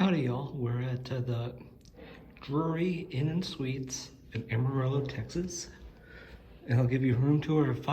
Howdy y'all, we're at the Drury Inn and Suites in Amarillo, Texas. And I'll give you a room tour of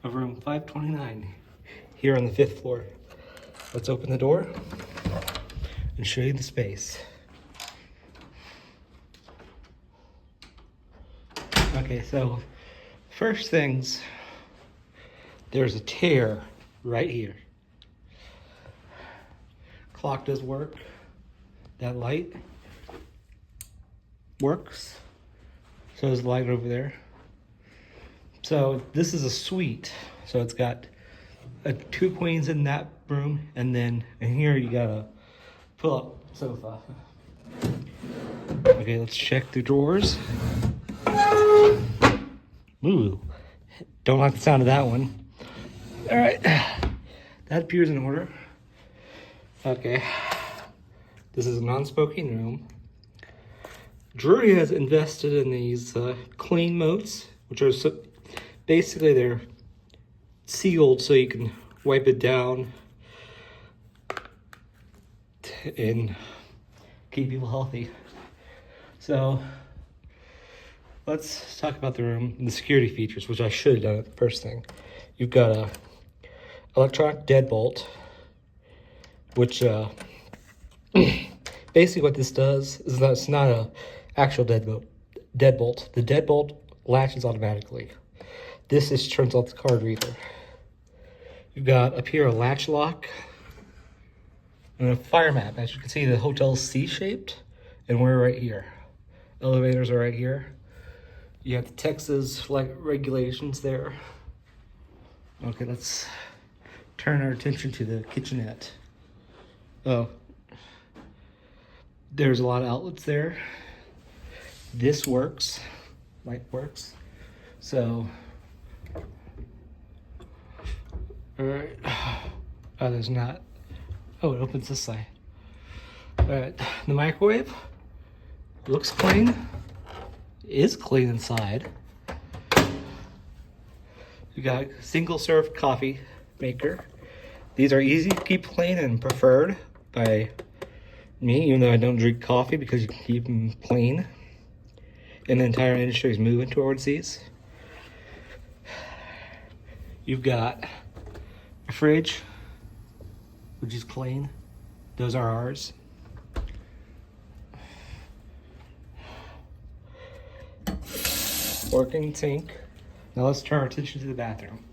room 529 here on the 5th floor. Let's open the door and show you the space. Okay, so first things, there's a chair right here. Clock does work. That light works. So there's light over there. So this is a suite. So it's got two queens in that room, and then in here you got a pull-up sofa. Okay, let's check the drawers. Ooh, don't like the sound of that one. All right, that appears in order. Okay, this is a non-smoking room. Drury has invested in these clean modes, which are basically they're sealed so you can wipe it down and keep people healthy. So let's talk about the room and the security features, which I should have done at the first thing. You've got a electronic deadbolt, which basically what this does is that it's not a actual deadbolt. The deadbolt latches automatically. This just turns off the card reader. You've got up here a latch lock and a fire map. As you can see, the hotel's C-shaped, and we're right here. Elevators are right here. You have the Texas regulations there. Okay, let's turn our attention to the kitchenette. Oh, there's a lot of outlets there. This works, light works. So, all right. Oh, there's not. Oh, it opens this side. All right, the microwave looks clean. Is clean inside. You got a single serve coffee maker. These are easy to keep clean and preferred by me, even though I don't drink coffee, because you can keep them clean. And the entire industry is moving towards these. You've got a fridge, which is clean. Those are ours. Working sink. Now let's turn our attention to the bathroom.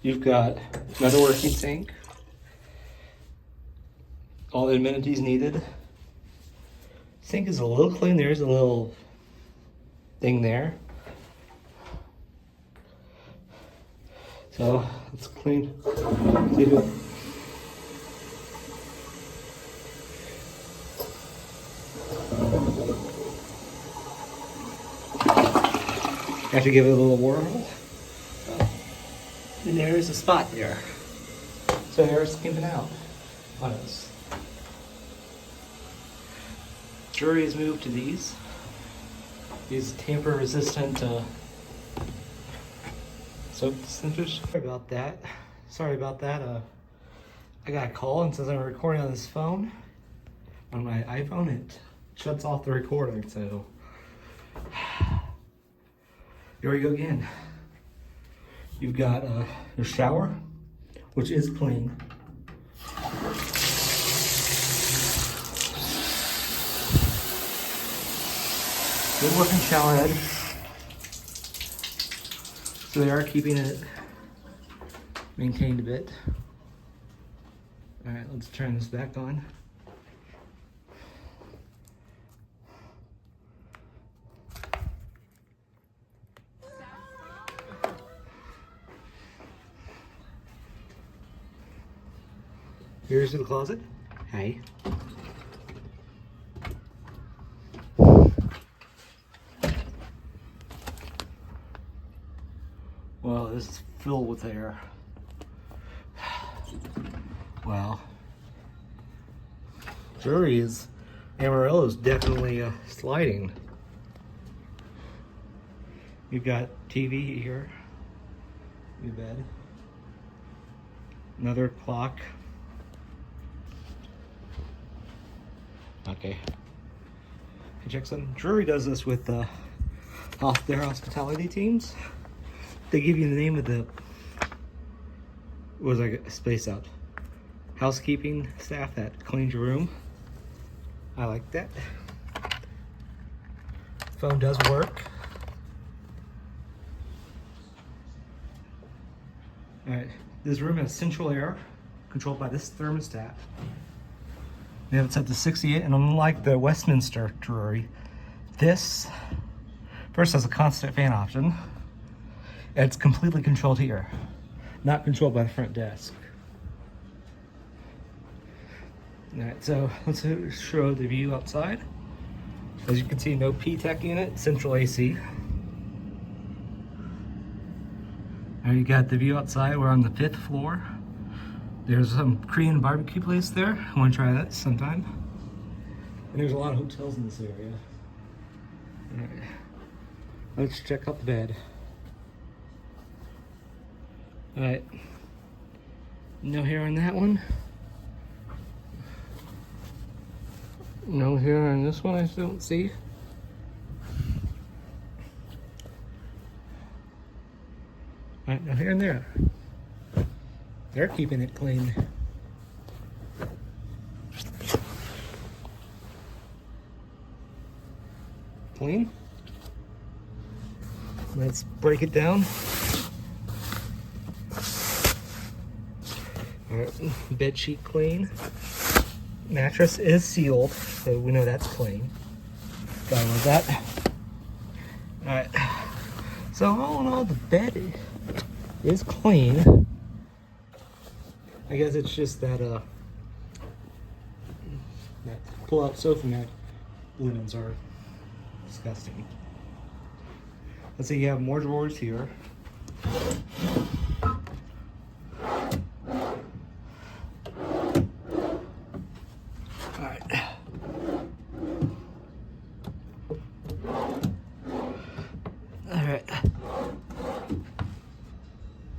You've got another working sink. All the amenities needed. Sink is a little clean. There's a little thing there. So let's clean. Have to give it a little whirl. And there's a spot there. So air's skimming out on us. Drury has moved to these tamper resistant soap dispensers. Sorry about that. I got a call, and since I'm recording on this phone, on my iPhone, it shuts off the recording, so here we go again. You've got your shower, which is clean. Good working shower head. So they are keeping it maintained a bit. All right, let's turn this back on. Here's the closet. Hi. Well, this is filled with air. Wow. Amarillo is definitely sliding. You've got TV here. New bed. Another clock. Okay. Hey, check something. Drury does this with their hospitality teams. They give you the name of the, what was I space out? Housekeeping staff that cleans your room. I like that. Phone does work. Alright, this room has central air controlled by this thermostat. We have it set to 68, and unlike the Westminster Drury, this first has a constant fan option. And it's completely controlled here, not controlled by the front desk. Alright, so let's show the view outside. As you can see, no P-Tech unit, central AC. Now you got the view outside. We're on the 5th floor. There's some Korean barbecue place there. I want to try that sometime. And there's a lot of hotels in this area. Alright, let's check out the bed. Alright, no hair on that one. No hair on this one, I still don't see. Alright, no hair in there. They're keeping it clean. Clean. Let's break it down. Alright, bed sheet clean. Mattress is sealed, so we know that's clean. Gotta love that. Alright. So all in all, the bed is clean. I guess it's just that that pull-out sofa mat linens are disgusting. Let's see, you have more drawers here.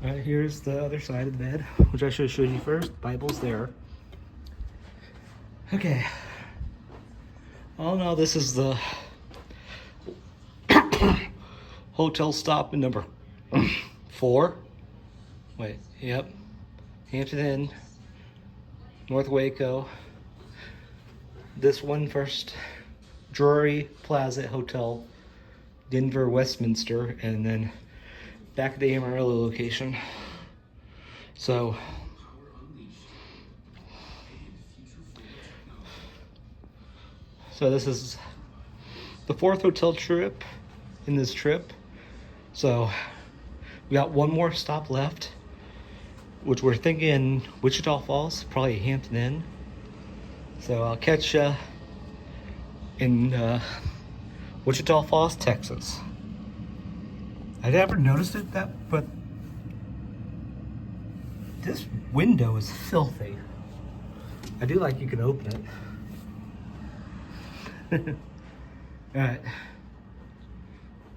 Alright, here's the other side of the bed, which I should have showed you first. Bible's there. Okay. All in all, this is the hotel stop in number 4. Wait, yep. Hampton Inn, North Waco. This one first, Drury Plaza Hotel, Denver, Westminster, and then back at the Amarillo location. So this is the 4th hotel trip in this trip. So we got one more stop left, which we're thinking Wichita Falls, probably Hampton Inn. So I'll catch you in Wichita Falls, Texas. I never noticed it but this window is filthy. I do like you can open it. Alright.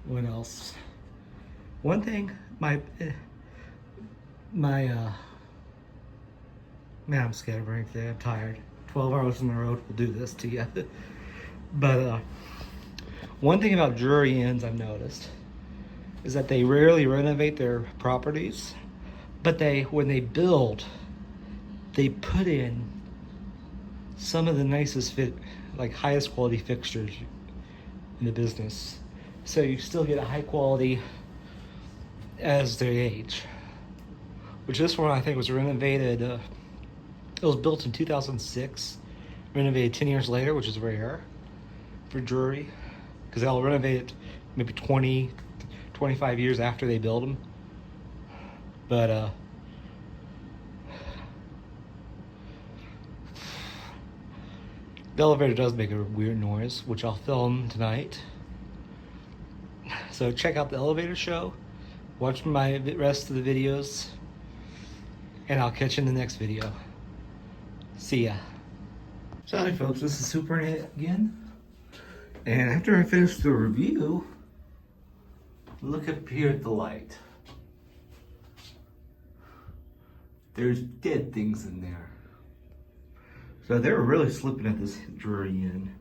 What else? One thing, man, I'm scatterbrained today. I'm tired. 12 hours on the road will do this to you. But one thing about Drury Inns I've noticed is that they rarely renovate their properties, but when they build, they put in some of the nicest highest quality fixtures in the business. So you still get a high quality as they age. Which this one I think was renovated, it was built in 2006, renovated 10 years later, which is rare for Drury, because they'll renovate it maybe 25 years after they build them. But the elevator does make a weird noise, which I'll film tonight. So check out the elevator show, watch my rest of the videos, and I'll catch you in the next video. See ya. Sorry folks, this is Super again. And after I finish the review, look up here at the light. There's dead things in there. So they were really slipping at this Drury Inn.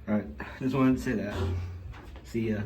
Alright, just wanted to say that. See ya.